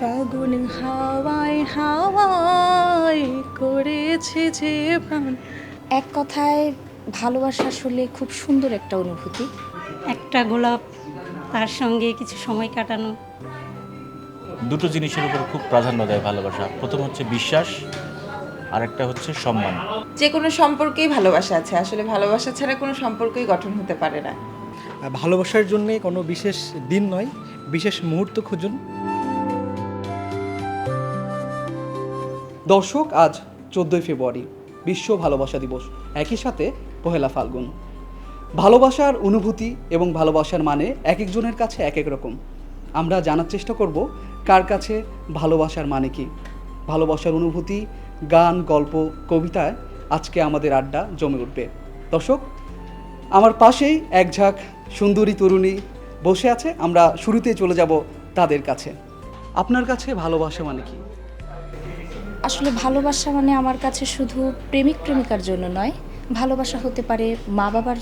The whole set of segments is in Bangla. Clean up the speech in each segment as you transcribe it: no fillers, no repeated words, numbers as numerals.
ফাগুন হাওয়ায় হাওয়ায় করেছে যে প্রাণ। এক কথায় ভালোবাসা আসলে খুব সুন্দর একটা অনুভূতি। একটা গোলাপ, তার সঙ্গে কিছু সময় কাটানো। দুটো জিনিসের উপর খুব প্রাধান্য দেয় ভালোবাসা। প্রথম হচ্ছে বিশ্বাস, আরেকটা হচ্ছে সম্মান। যে কোনো সম্পর্কেই ভালোবাসা আছে, আসলে ভালোবাসা ছাড়া কোনো সম্পর্কই গঠন হতে পারে না। ভালোবাসার জন্যে কোনো বিশেষ দিন নয়, বিশেষ মুহূর্ত খুঁজুন। দর্শক, আজ 14ই ফেব্রুয়ারি বিশ্ব ভালোবাসা দিবস, একই সাথে পহেলা ফাল্গুন। ভালোবাসার অনুভূতি এবং ভালোবাসার মানে এক একজনের কাছে এক এক রকম। আমরা জানার চেষ্টা করব কার কাছে ভালোবাসার মানে কি। ভালোবাসার অনুভূতি, গান, গল্প, কবিতায় আজকে আমাদের আড্ডা জমে উঠবে। দর্শক, আমার পাশেই এক ঝাঁক সুন্দরী তরুণী বসে আছে। আমরা শুরুতেই চলে যাব তাদের কাছে। আপনার কাছে ভালোবাসা মানে কি? আসলে ভালোবাসা মানে আমার কাছে শুধু প্রেমিক প্রেমিকার জন্য নয়, ভালোবাসা হতে পারে মা বাবার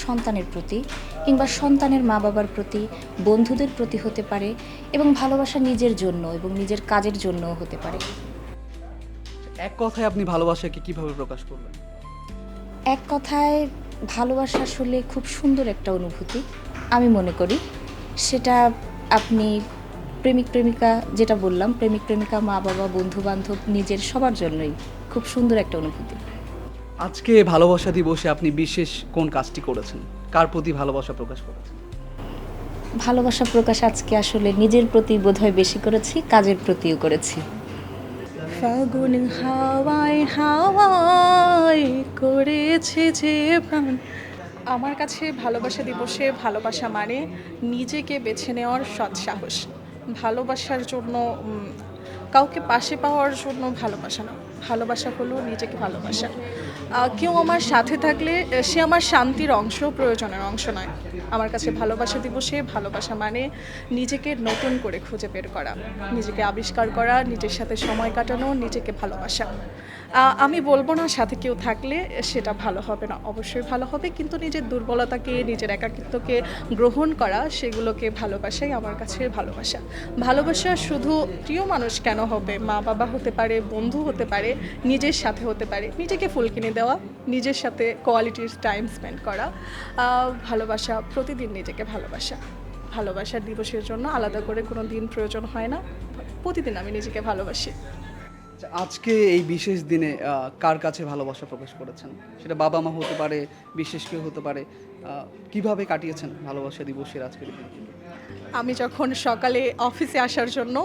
সন্তানের প্রতি, কিংবা সন্তানের মা বাবার প্রতি, বন্ধুদের প্রতি হতে পারে, এবং ভালোবাসা নিজের জন্য এবং নিজের কাজের জন্যও হতে পারে। এক কথায় আপনি ভালোবাসাকে কিভাবে প্রকাশ করবেন? এক কথায় ভালোবাসা আসলে খুব সুন্দর একটা অনুভূতি আমি মনে করি। সেটা আপনি প্রেমিক প্রেমিকা, যেটা বললাম, প্রেমিক প্রেমিকা, মা বাবা, বন্ধু বান্ধব, নিজের সবার জন্যই খুব সুন্দর একটা অনুভূতি। আজকে ভালোবাসা দিবসে আপনি বিশেষ কোন কাজটি করেছেন? কার প্রতি ভালোবাসা প্রকাশ করেছেন? ভালোবাসা প্রকাশ আজকে আসলে নিজের প্রতি বোধহয় বেশি করেছি, কাজের প্রতিও করেছি। ফাগুন হাওয়ায় হাওয়ায় করেছে যে প্রাণ। আমার কাছে ভালোবাসা দিবসে ভালোবাসা মানে নিজেকে বেছে নেওয়ার সৎ সাহস। ভালোবাসার জন্য কাউকে পাশে পাওয়ার জন্য ভালোবাসা না, ভালোবাসা হলো নিজেকে ভালোবাসা। কেউ আমার সাথে থাকলে সে আমার শান্তির অংশ, প্রয়োজনের অংশ নয়। আমার কাছে ভালোবাসা দিবসে ভালোবাসা মানে নিজেকে নতুন করে খুঁজে বের করা, নিজেকে আবিষ্কার করা, নিজের সাথে সময় কাটানো, নিজেকে ভালোবাসা। আমি বলবো না সাথে কেউ থাকলে সেটা ভালো হবে না, অবশ্যই ভালো হবে, কিন্তু নিজের দুর্বলতাকে, নিজের একাকিত্বকে গ্রহণ করা, সেগুলোকে ভালোবাসাই আমার কাছে ভালোবাসা। ভালোবাসা শুধু প্রিয় মানুষ কেন হবে, মা বাবা হতে পারে, বন্ধু হতে পারে, নিজের সাথে হতে পারে। নিজেকে ফুল কিনে দেওয়া, নিজের সাথে কোয়ালিটির টাইম স্পেন্ড করা, ভালোবাসা, প্রতিদিন নিজেকে ভালোবাসা। ভালোবাসার দিবসের জন্য আলাদা করে কোনো দিন প্রয়োজন হয় না, প্রতিদিন আমি নিজেকে ভালোবাসি। আজকে এই বিশেষ দিনে কার কাছে ভালোবাসা প্রকাশ করেছেন? সেটা বাবা মা হতে পারে, বিশেষ কেউ হতে পারে। কিভাবে কাটিয়েছেন ভালোবাসা দিবসের আজকের দিন? আমি যখন সকালে অফিসে আসার জন্য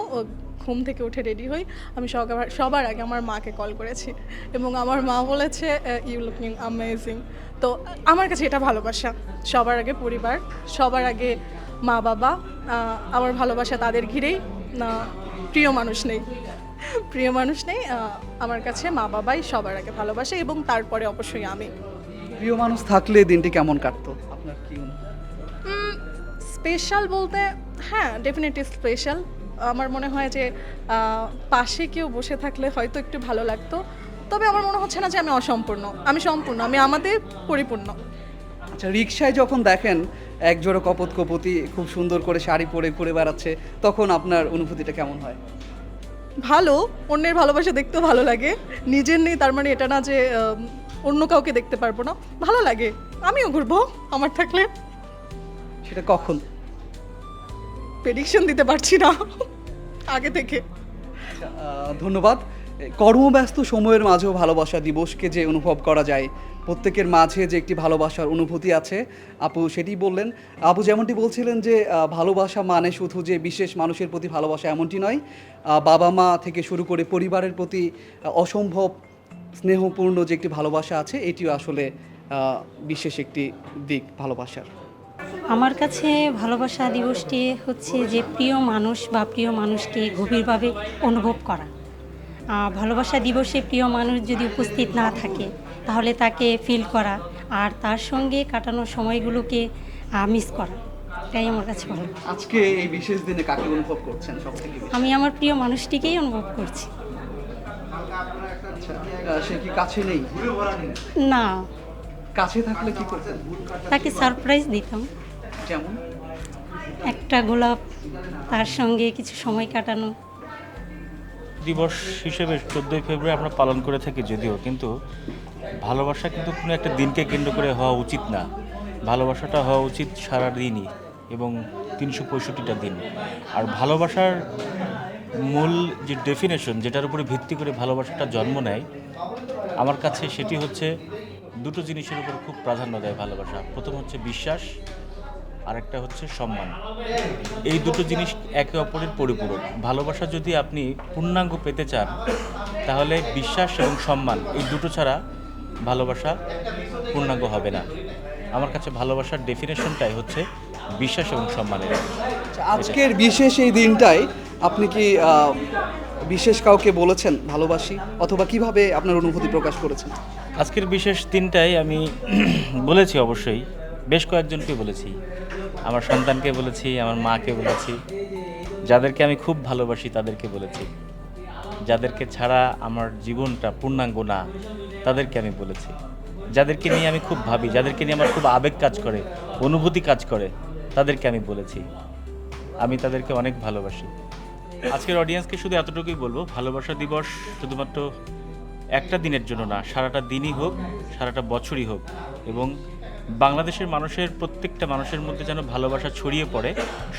ঘুম থেকে উঠে রেডি হই, আমি সবার আগে আমার মাকে কল করেছি এবং আমার মা বলেছে ইউ লুকিং অ্যামেজিং। তো আমার কাছে এটা ভালোবাসা। সবার আগে পরিবার, সবার আগে মা বাবা, আমার ভালোবাসা তাদের ঘিরেই। প্রিয় মানুষ নেই, প্রিয় মানুষ নেই, আমার কাছে মা বাবাই সবার আগে ভালোবাসে এবং তারপরে অবশ্যই আমি। প্রিয় মানুষ থাকলে দিনটি কেমন কাটতো আপনার? কি স্পেশাল বলতে হ্যাঁ, ডেফিনেটলি স্পেশাল। আমার মনে হয় যে পাশে কেউ বসে থাকলে হয়তো একটু ভালো লাগতো, তবে আমার মনে হচ্ছে না যে আমি অসম্পূর্ণ। আমি সম্পূর্ণ, আমি আমাদের পরিপূর্ণ। আচ্ছা, রিকশায় যখন দেখেন একজোড়া কপতি খুব সুন্দর করে শাড়ি পরে ঘুরে বেড়াচ্ছে, তখন আপনার অনুভূতিটা কেমন হয়? ভালো, অন্যের ভালোবাসা দেখতেও ভালো লাগে। নিজের নেই তার মানে এটা না যে অন্য কাউকে দেখতে পারবো না, ভালো লাগে। আমিও ঘুরবো আমার থাকলে। সেটা কখন? প্রেডিকশন দিতে পারছি না আগে থেকে। ধন্যবাদ। কর্মব্যস্ত সময়ের মাঝেও ভালোবাসা দিবসকে যে অনুভব করা যায়, প্রত্যেকের মাঝে যে একটি ভালোবাসার অনুভূতি আছে, আপু সেটি বললেন। আপু যেমনটি বলছিলেন যে ভালোবাসা মানে শুধু যে বিশেষ মানুষের প্রতি ভালোবাসা এমনটি নয়, বাবা মা থেকে শুরু করে পরিবারের প্রতি অসম্ভব স্নেহপূর্ণ যে একটি ভালোবাসা আছে, এটিও আসলে বিশেষ একটি দিক ভালোবাসার। আমার কাছে ভালোবাসা দিবসটি হচ্ছে যে প্রিয় মানুষ বা প্রিয় মানুষকে গভীরভাবে অনুভব করা। ভালোবাসা দিবসে প্রিয় মানুষ যদি উপস্থিত না থাকে তাহলে তাকে ফিল করা আর তার সঙ্গে কাটানো সময়গুলোকে মিস করা, এটাই আমার কাছে ভালো। আজকে এই বিশেষ দিনে কাকে অনুভব করছেন সবথেকে বেশি? আমি আমার প্রিয় মানুষটিকেই অনুভব করছি। সে কি কাছে নেই? না, কাছে থাকলে কি করতেন? তাকে সারপ্রাইজ দিতাম। যেমন? একটা গোলাপ, তার সঙ্গে কিছু সময় কাটানো। দিবস হিসেবে 14ই ফেব্রুয়ারি আমরা পালন করে থাকি যদিও, কিন্তু ভালোবাসা কিন্তু কোনো একটা দিনকে কেন্দ্র করে হওয়া উচিত না। ভালোবাসাটা হওয়া উচিত সারা দিনই এবং 365টা দিন। আর ভালোবাসার মূল যে ডেফিনেশন, যেটার উপরে ভিত্তি করে ভালোবাসাটা জন্ম নেয়, আমার কাছে সেটি হচ্ছে দুটো জিনিসের উপর খুব প্রাধান্য দেয় ভালোবাসা। প্রথম হচ্ছে বিশ্বাস, আরেকটা হচ্ছে সম্মান। এই দুটো জিনিস একে অপরের পরিপূরক। ভালোবাসা যদি আপনি পূর্ণাঙ্গ পেতে চান, তাহলে বিশ্বাস এবং সম্মান এই দুটো ছাড়া ভালোবাসা পূর্ণাঙ্গ হবে না। আমার কাছে ভালোবাসার ডেফিনেশনটাই হচ্ছে বিশ্বাস এবং সম্মানের। আজকের বিশেষ এই দিনটায় আপনি কি বিশেষ কাউকে বলেছেন ভালোবাসি, অথবা কিভাবে আপনার অনুভূতি প্রকাশ করেছেন? আজকের বিশেষ দিনটাই আমি বলেছি, অবশ্যই বেশ কয়েকজনকে বলেছি। আমার সন্তানকে বলেছি, আমার মাকে বলেছি, যাদেরকে আমি খুব ভালোবাসি তাদেরকে বলেছি, যাদেরকে ছাড়া আমার জীবনটা পূর্ণাঙ্গ না তাদেরকে আমি বলেছি, যাদেরকে নিয়ে আমি খুব ভাবি, যাদেরকে নিয়ে আমার খুব আবেগ কাজ করে, অনুভূতি কাজ করে, তাদেরকে আমি বলেছি আমি তাদেরকে অনেক ভালোবাসি। আজকের অডিয়েন্সকে শুধু এতটুকুই বলবো, ভালোবাসা দিবস শুধুমাত্র একটা দিনের জন্য না, সারাটা দিনই হোক, সারাটা বছরই হোক, এবং বাংলাদেশের মানুষের প্রত্যেকটা মানুষের মধ্যে যেন ভালোবাসা ছড়িয়ে পড়ে,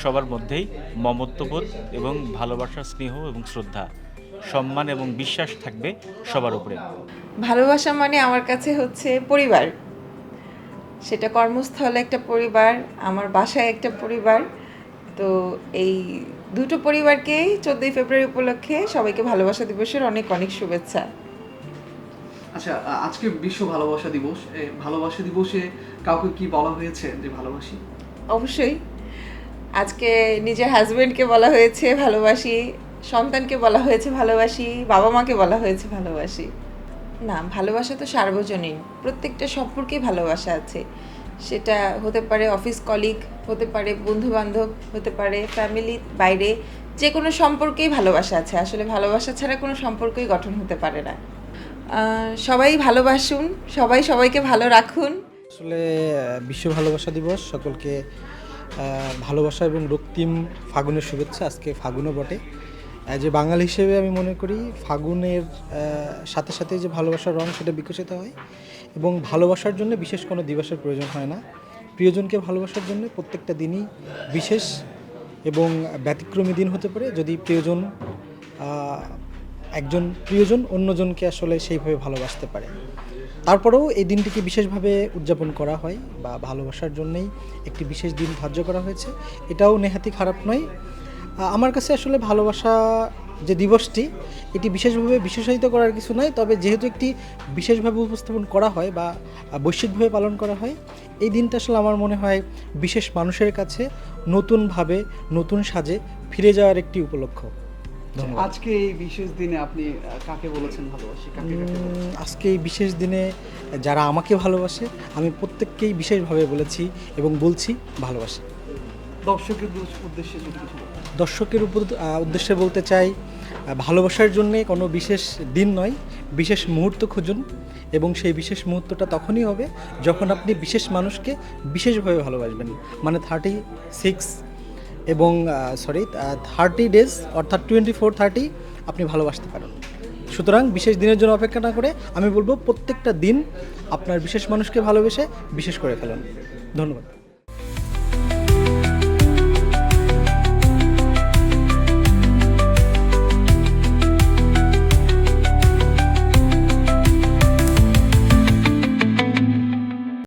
সবার মধ্যেই মমত্ববোধ এবং ভালোবাসা, স্নেহ এবং শ্রদ্ধা, সম্মান এবং বিশ্বাস থাকবে সবার উপরে। ভালোবাসা মানে আমার কাছে হচ্ছে পরিবার। সেটা কর্মস্থলে একটা পরিবার, আমার বাসায় একটা পরিবার। তো এই দুটো পরিবারকেই 14ই ফেব্রুয়ারি উপলক্ষে সবাইকে ভালোবাসা দিবসের অনেক অনেক শুভেচ্ছা। আচ্ছা, আজকে বিশ্ব ভালোবাসা দিবস। এই ভালোবাসা দিবসে কাউকে কি বলা হয়েছে যে ভালোবাসি? অবশ্যই আজকে নিজের হাজবেন্ডকে বলা হয়েছে ভালোবাসি, সন্তানকে বলা হয়েছে ভালোবাসি, বাবা মাকে বলা হয়েছে ভালোবাসি। না, ভালোবাসা তো সার্বজনীন, প্রত্যেকটা সম্পর্কেই ভালোবাসা আছে। সেটা হতে পারে অফিস কলিগ, হতে পারে বন্ধু বান্ধব, হতে পারে ফ্যামিলি বাইরে, যে কোনো সম্পর্কেই ভালোবাসা আছে। আসলে ভালোবাসা ছাড়া কোনো সম্পর্কই গঠন হতে পারে না। সবাই ভালোবাসুন, সবাই সবাইকে ভালো রাখুন। আসলে বিশ্ব ভালোবাসা দিবস, সকলকে ভালোবাসা এবং রক্তিম ফাগুনের শুভেচ্ছা। আজকে ফাগুনও বটে। যে বাঙালি হিসেবে আমি মনে করি ফাগুনের সাথে সাথে যে ভালোবাসার রং সেটা বিকশিত হয়, এবং ভালোবাসার জন্য বিশেষ কোনো দিবসের প্রয়োজন হয় না। প্রিয়জনকে ভালোবাসার জন্য প্রত্যেকটা দিনই বিশেষ এবং ব্যতিক্রমী দিন হতে পারে, যদি একজন প্রিয়জন অন্যজনকে আসলে সেইভাবে ভালোবাসতে পারে। তারপরেও এই দিনটিকে বিশেষভাবে উদযাপন করা হয়, বা ভালোবাসার জন্যই একটি বিশেষ দিন ধার্য করা হয়েছে, এটাও নেহাতি খারাপ নয়। আমার কাছে আসলে ভালোবাসা যে দিবসটি, এটি বিশেষভাবে বিশেষায়িত করার কিছু নয়, তবে যেহেতু একটি বিশেষভাবে উপস্থাপন করা হয় বা বৈশ্বিকভাবে পালন করা হয়, এই দিনটা আসলে আমার মনে হয় বিশেষ মানুষের কাছে নতুনভাবে, নতুন সাজে ফিরে যাওয়ার একটি উপলক্ষ। আজকে এই বিশেষ দিনে আপনি কাকে বলেছেন ভালোবাসি, কাকে কাকে বলেছেন? আজকে এই বিশেষ দিনে যারা আমাকে ভালোবাসে, আমি প্রত্যেককেই বিশেষভাবে বলেছি এবং বলছি ভালোবাসি। দর্শকের উদ্দেশ্যে যদি কিছু বলেন। দর্শকের উদ্দেশ্যে বলতে চাই, ভালোবাসার জন্যে কোনো বিশেষ দিন নয়, বিশেষ মুহূর্ত খুঁজুন, এবং সেই বিশেষ মুহূর্তটা তখনই হবে যখন আপনি বিশেষ মানুষকে বিশেষভাবে ভালোবাসবেন। মানে 36 এবং 30 ডেজ, অর্থাৎ 24-30 আপনি ভালোবাসতে পারেন। সুতরাং বিশেষ দিনের জন্য অপেক্ষা না করে আমি বলবো প্রত্যেকটা দিন আপনার বিশেষ মানুষকে ভালোবেসে বিশেষ করে ফেলুন। ধন্যবাদ।